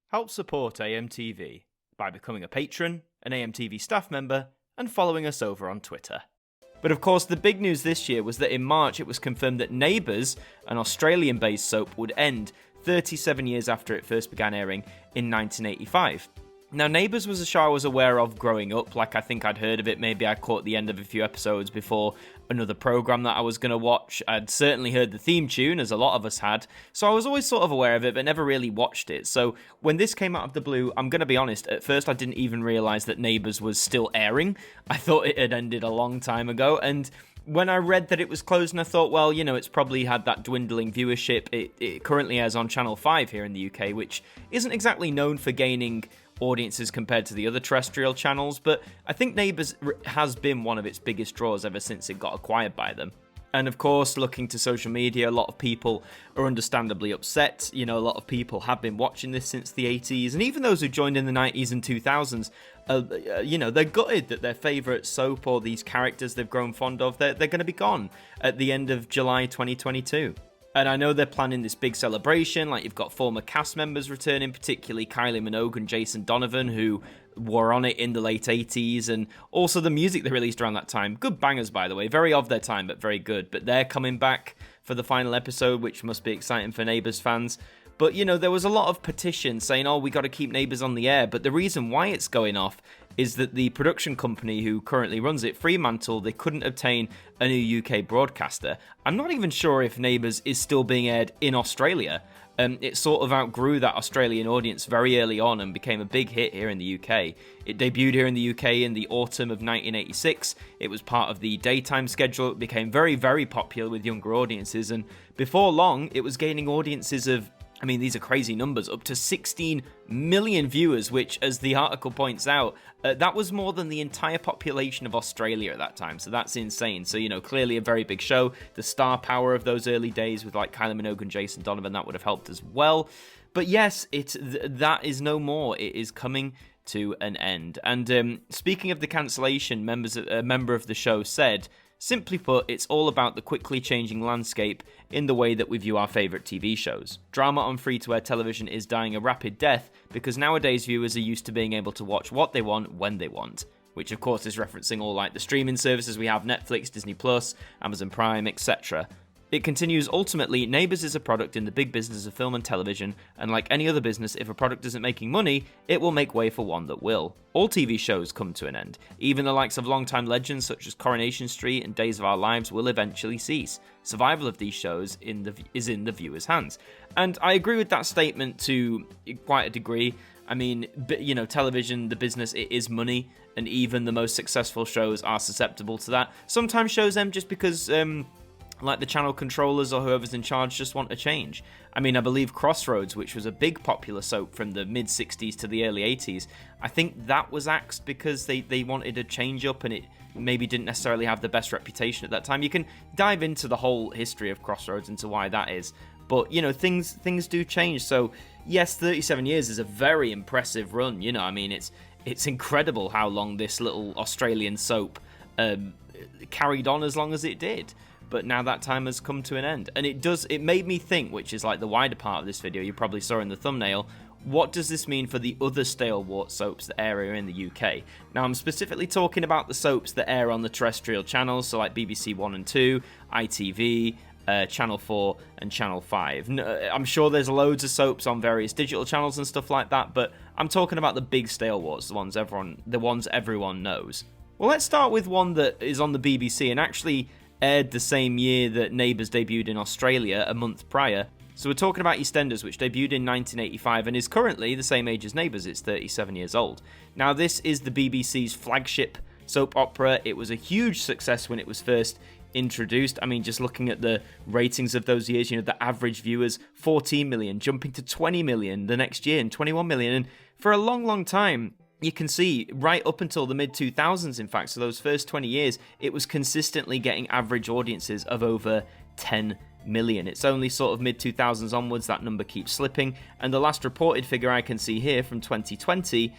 Help support AMTV by becoming a patron, an AMTV staff member, and following us over on Twitter. But of course, the big news this year was that in March it was confirmed that Neighbours, an Australian-based soap, would end 37 years after it first began airing in 1985. Now, Neighbours was a show I was aware of growing up, like I think I'd heard of it, maybe I caught the end of a few episodes before another programme that I was going to watch. I'd certainly heard the theme tune, as a lot of us had, so I was always sort of aware of it, but never really watched it. So when this came out of the blue, I'm going to be honest, at first I didn't even realise that Neighbours was still airing. I thought it had ended a long time ago, and when I read that it was closing, I thought, well, you know, it's probably had that dwindling viewership. It currently airs on Channel 5 here in the UK, which isn't exactly known for gaining audiences compared to the other terrestrial channels, but I think Neighbours has been one of its biggest draws ever since it got acquired by them. And of course, looking to social media, a lot of people are understandably upset. You know, a lot of people have been watching this since the 80s, and even those who joined in the 90s and 2000s, you know, they're gutted that their favourite soap or these characters they've grown fond of, they're going to be gone at the end of July 2022. And I know they're planning this big celebration, like you've got former cast members returning, particularly Kylie Minogue and Jason Donovan, who were on it in the late 80s, and also the music they released around that time. Good bangers, by the way, very of their time, but very good. But they're coming back for the final episode, which must be exciting for Neighbours fans. But, you know, there was a lot of petitions saying, oh, we got to keep Neighbours on the air. But the reason why it's going off is that the production company who currently runs it, Fremantle, they couldn't obtain a new UK broadcaster. I'm not even sure if Neighbours is still being aired in Australia. It sort of outgrew that Australian audience very early on and became a big hit here in the UK. It debuted here in the UK in the autumn of 1986. It was part of the daytime schedule. It became very, very popular with younger audiences. And before long, it was gaining audiences of, I mean, these are crazy numbers, up to 16 million viewers, which, as the article points out, that was more than the entire population of Australia at that time, so that's insane. So, you know, clearly a very big show. The star power of those early days with, like, Kylie Minogue and Jason Donovan, that would have helped as well. But yes, that is no more. It is coming to an end. And speaking of the cancellation, a member of the show said, simply put, it's all about the quickly changing landscape in the way that we view our favourite TV shows. Drama on free-to-air television is dying a rapid death because nowadays viewers are used to being able to watch what they want when they want, which of course is referencing all like the streaming services we have, Netflix, Disney+, Amazon Prime, etc. It continues, ultimately, Neighbours is a product in the big business of film and television, and like any other business, if a product isn't making money, it will make way for one that will. All TV shows come to an end. Even the likes of long-time legends such as Coronation Street and Days of Our Lives will eventually cease. Survival of these shows is in the viewer's hands. And I agree with that statement to quite a degree. I mean, you know, television, the business, it is money, and even the most successful shows are susceptible to that. Sometimes shows end just because like the channel controllers or whoever's in charge just want a change. I mean, I believe Crossroads, which was a big popular soap from the mid-60s to the early 80s, I think that was axed because they wanted a change up and it maybe didn't necessarily have the best reputation at that time. You can dive into the whole history of Crossroads, into why that is. But, you know, things do change. So, yes, 37 years is a very impressive run. You know, I mean, it's incredible how long this little Australian soap carried on as long as it did. But now that time has come to an end. And it made me think, which is like the wider part of this video, you probably saw in the thumbnail, what does this mean for the other stalewart soaps that air here in the UK? Now, I'm specifically talking about the soaps that air on the terrestrial channels, so like BBC 1 and 2, ITV, Channel 4 and Channel 5. I'm sure there's loads of soaps on various digital channels and stuff like that, but I'm talking about the big stalwarts, the ones everyone knows. Well, let's start with one that is on the BBC and actually aired the same year that Neighbours debuted in Australia, a month prior. So we're talking about EastEnders, which debuted in 1985 and is currently the same age as Neighbours. It's 37 years old. Now, this is the BBC's flagship soap opera. It was a huge success when it was first introduced. I mean, just looking at the ratings of those years, you know, the average viewers, 14 million, jumping to 20 million the next year and 21 million. And for a long, long time, you can see right up until the mid-2000s, in fact, so those first 20 years, it was consistently getting average audiences of over 10 million. It's only sort of mid-2000s onwards that number keeps slipping, and the last reported figure I can see here from 2020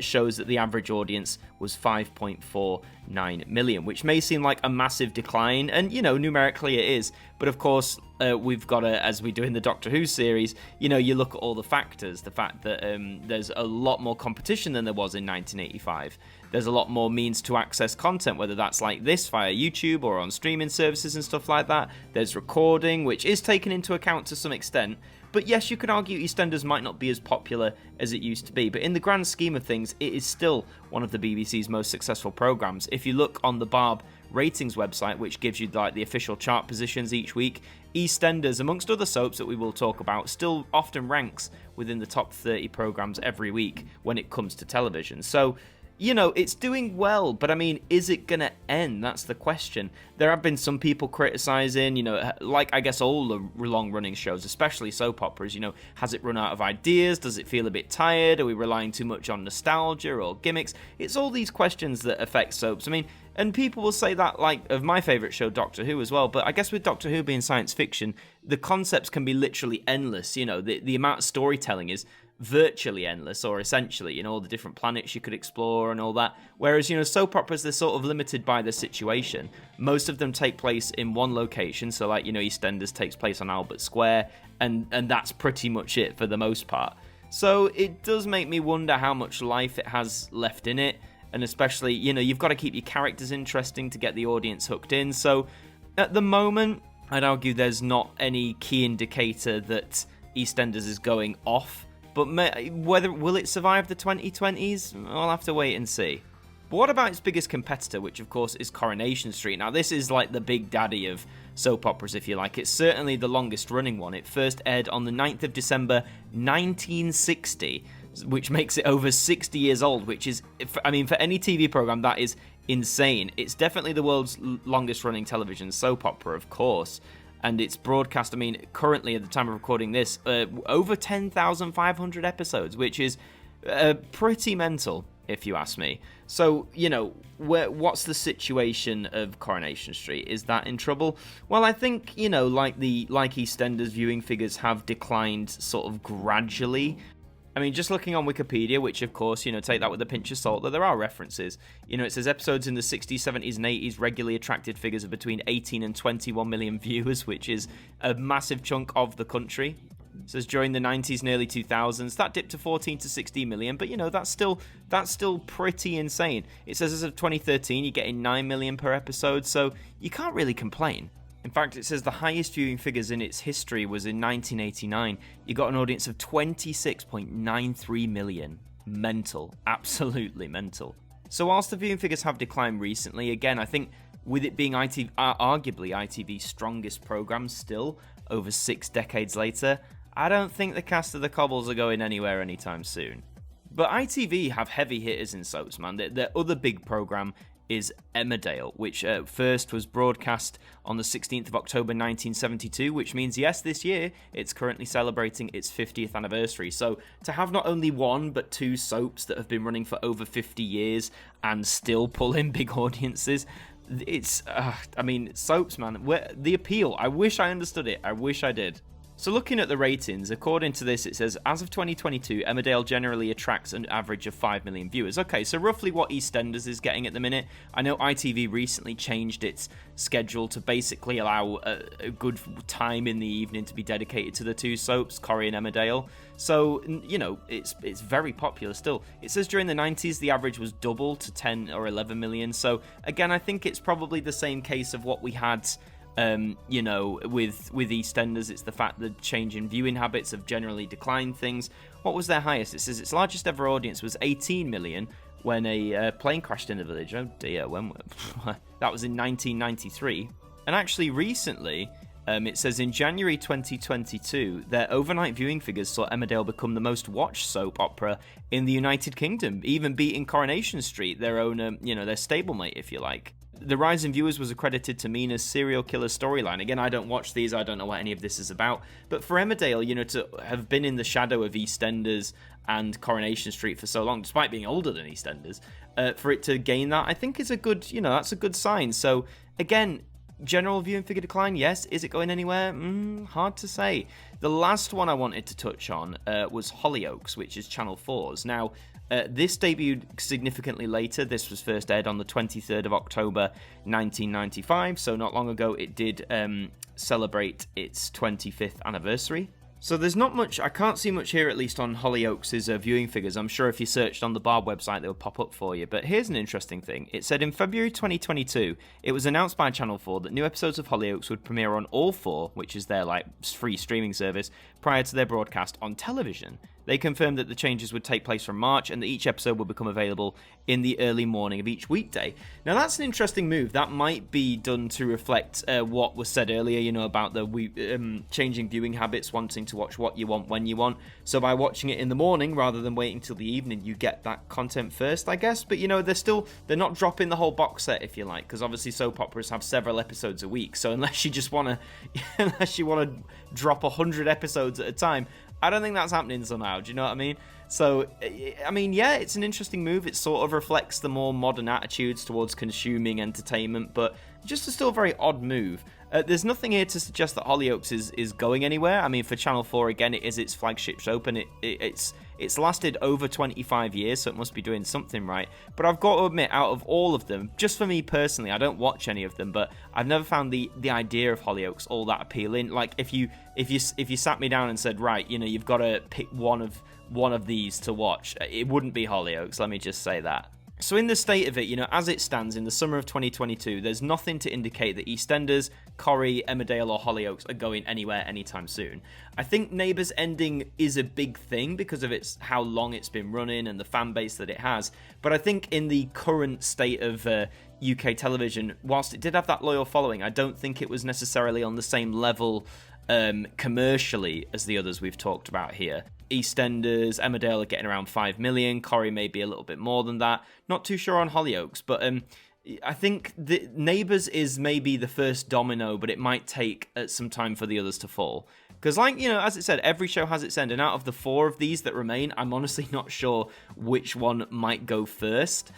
shows that the average audience was 5.4 million, which may seem like a massive decline, and numerically it is, but of course we've got to, as we do in the Doctor Who series, you look at all the factors, the fact that there's a lot more competition than there was in 1985. There's a lot more means to access content, whether that's like this via YouTube or on streaming services and stuff like that. There's recording, which is taken into account to some extent. But yes, you could argue EastEnders might not be as popular as it used to be, but in the grand scheme of things, it is still one of the BBC's most successful programmes. If you look on the Barb ratings website, which gives you like the official chart positions each week, EastEnders, amongst other soaps that we will talk about, still often ranks within the top 30 programmes every week when it comes to television. So, it's doing well, but I mean, is it going to end? That's the question. There have been some people criticising, like I guess all the long-running shows, especially soap operas, has it run out of ideas? Does it feel a bit tired? Are we relying too much on nostalgia or gimmicks? It's all these questions that affect soaps. I mean, and people will say that, like, of my favourite show, Doctor Who, as well, but I guess with Doctor Who being science fiction, the concepts can be literally endless. The amount of storytelling is virtually endless, or essentially, all the different planets you could explore and all that. Whereas, soap operas, they're sort of limited by the situation. Most of them take place in one location, so like, EastEnders takes place on Albert Square, and that's pretty much it for the most part. So it does make me wonder how much life it has left in it, and especially, you've got to keep your characters interesting to get the audience hooked in. So at the moment, I'd argue there's not any key indicator that EastEnders is going off. But will it survive the 2020s? I'll have to wait and see. But what about its biggest competitor, which of course is Coronation Street? Now this is like the big daddy of soap operas, if you like. It's certainly the longest running one. It first aired on the 9th of December 1960, which makes it over 60 years old, which is, for any TV programme, that is insane. It's definitely the world's longest running television soap opera, of course. And it's broadcast, currently at the time of recording this, over 10,500 episodes, which is pretty mental, if you ask me. So, what's the situation of Coronation Street? Is that in trouble? Well, I think, like EastEnders, viewing figures have declined sort of gradually. Just looking on Wikipedia, which of course, take that with a pinch of salt, that there are references. It says episodes in the 60s, 70s and 80s regularly attracted figures of between 18 and 21 million viewers, which is a massive chunk of the country. It says during the 90s and early 2000s, that dipped to 14 to 16 million, but that's still pretty insane. It says as of 2013, you're getting 9 million per episode, so you can't really complain. In fact, it says the highest viewing figures in its history was in 1989. You got an audience of 26.93 million. Mental. Absolutely mental. So whilst the viewing figures have declined recently, again, I think with it being arguably ITV's strongest programme still, over 6 decades later, I don't think the cast of the Cobbles are going anywhere anytime soon. But ITV have heavy hitters in soaps, man. Their other big programme is Emmerdale, which first was broadcast on the 16th of October 1972, which means, yes, this year it's currently celebrating its 50th anniversary. So to have not only one, but 2 soaps that have been running for over 50 years and still pull in big audiences, it's, soaps, man, the appeal, I wish I understood it. I wish I did. So looking at the ratings, according to this, it says, as of 2022, Emmerdale generally attracts an average of 5 million viewers. Okay, so roughly what EastEnders is getting at the minute. I know ITV recently changed its schedule to basically allow a good time in the evening to be dedicated to the 2 soaps, Corrie and Emmerdale. So, it's very popular still. It says during the 90s, the average was double to 10 or 11 million. So, again, I think it's probably the same case of what we had with EastEnders. It's the fact that change in viewing habits have generally declined things. What was their highest? It says its largest ever audience was 18 million when a plane crashed in the village. Oh dear, when that was in 1993. And actually recently, it says in January 2022, their overnight viewing figures saw Emmerdale become the most watched soap opera in the United Kingdom, even beating Coronation Street, their own, their stablemate, if you like. The rise in viewers was accredited to Mina's serial killer storyline. Again, I don't watch these, I don't know what any of this is about. But for Emmerdale, to have been in the shadow of EastEnders and Coronation Street for so long, despite being older than EastEnders, for it to gain that, I think is a good, that's a good sign. So, again, general viewing figure decline, yes. Is it going anywhere? Hard to say. The last one I wanted to touch on was Hollyoaks, which is Channel 4's. Now, this debuted significantly later. This was first aired on the 23rd of October 1995, so not long ago it did celebrate its 25th anniversary. So there's not much, I can't see much here, at least on Hollyoaks' viewing figures. I'm sure if you searched on the Barb website, they would pop up for you. But here's an interesting thing. It said in February 2022, it was announced by Channel 4 that new episodes of Hollyoaks would premiere on All 4, which is their free streaming service, prior to their broadcast on television. They confirmed that the changes would take place from March and that each episode would become available in the early morning of each weekday. Now, that's an interesting move. That might be done to reflect what was said earlier, about the changing viewing habits, wanting to watch what you want when you want. So by watching it in the morning rather than waiting till the evening, you get that content first, I guess. But, they're not dropping the whole box set, if you like, because obviously soap operas have several episodes a week. So unless you just want to drop 100 episodes at a time, I don't think that's happening somehow. Do you know what I mean? So, yeah, it's an interesting move. It sort of reflects the more modern attitudes towards consuming entertainment, but just a still very odd move. There's nothing here to suggest that Hollyoaks is going anywhere. I mean, for Channel 4, again, it is its flagship soap, and it's lasted over 25 years, so it must be doing something right. But I've got to admit, out of all of them, just for me personally, I don't watch any of them, but I've never found the idea of Hollyoaks all that appealing. Like, if you sat me down and said, right, you've got to pick one of these to watch, it wouldn't be Hollyoaks, let me just say that. So in the state of it, as it stands in the summer of 2022, there's nothing to indicate that EastEnders, Corrie, Emmerdale or Hollyoaks are going anywhere anytime soon. I think Neighbours ending is a big thing because of how long it's been running and the fan base that it has. But I think in the current state of UK television, whilst it did have that loyal following, I don't think it was necessarily on the same level commercially as the others we've talked about here. EastEnders, Emmerdale are getting around 5 million, Corrie may be a little bit more than that. Not too sure on Hollyoaks, but I think the Neighbours is maybe the first domino, but it might take some time for the others to fall. Because, as it said, every show has its end, and out of the 4 of these that remain, I'm honestly not sure which one might go first.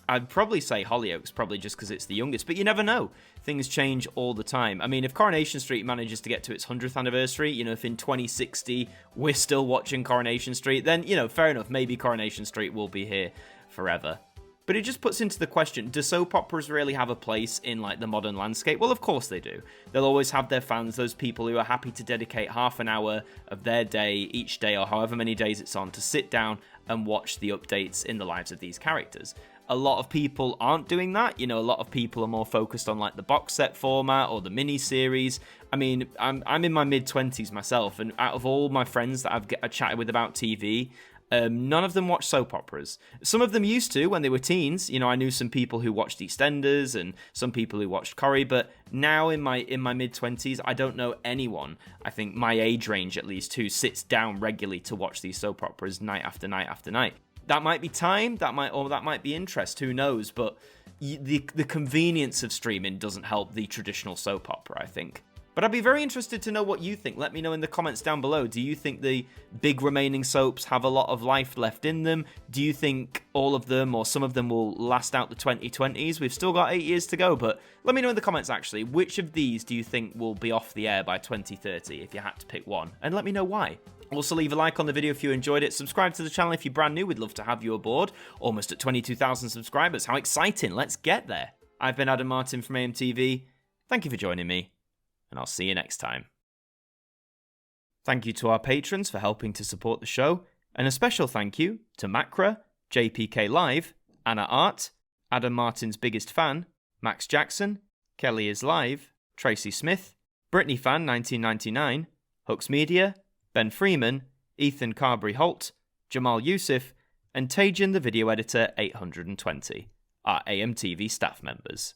I'd probably say Hollyoaks, probably just because it's the youngest, but you never know. Things change all the time. I mean, if Coronation Street manages to get to its 100th anniversary, if in 2060 we're still watching Coronation Street, then, fair enough, maybe Coronation Street will be here forever. But it just puts into the question, do soap operas really have a place in, the modern landscape? Well, of course they do. They'll always have their fans, those people who are happy to dedicate half an hour of their day, each day, or however many days it's on, to sit down and watch the updates in the lives of these characters. A lot of people aren't doing that. A lot of people are more focused on, the box set format or the mini-series. I mean, I'm in my mid-20s myself, and out of all my friends that I've chatted with about TV, none of them watch soap operas. Some of them used to when they were teens. I knew some people who watched EastEnders and some people who watched Corrie, but now in my mid-20s, I don't know anyone, I think my age range at least, who sits down regularly to watch these soap operas night after night after night. That might be time, that might be interest, who knows, but the convenience of streaming doesn't help the traditional soap opera, I think. But I'd be very interested to know what you think. Let me know in the comments down below. Do you think the big remaining soaps have a lot of life left in them? Do you think all of them or some of them will last out the 2020s? We've still got 8 years to go, but let me know in the comments actually, which of these do you think will be off the air by 2030 if you had to pick one? And let me know why. Also, leave a like on the video if you enjoyed it. Subscribe to the channel if you're brand new. We'd love to have you aboard. Almost at 22,000 subscribers. How exciting. Let's get there. I've been Adam Martyn from AMTV. Thank you for joining me, and I'll see you next time. Thank you to our patrons for helping to support the show, and a special thank you to Macra, JPK Live, Anna Art, Adam Martin's biggest fan, Max Jackson, Kelly is Live, Tracy Smith, Brittany Fan 1999, Hooks Media, Ben Freeman, Ethan Carberry Holt, Jamal Yusuf, and Tajan the Video Editor 820, our AMTV staff members.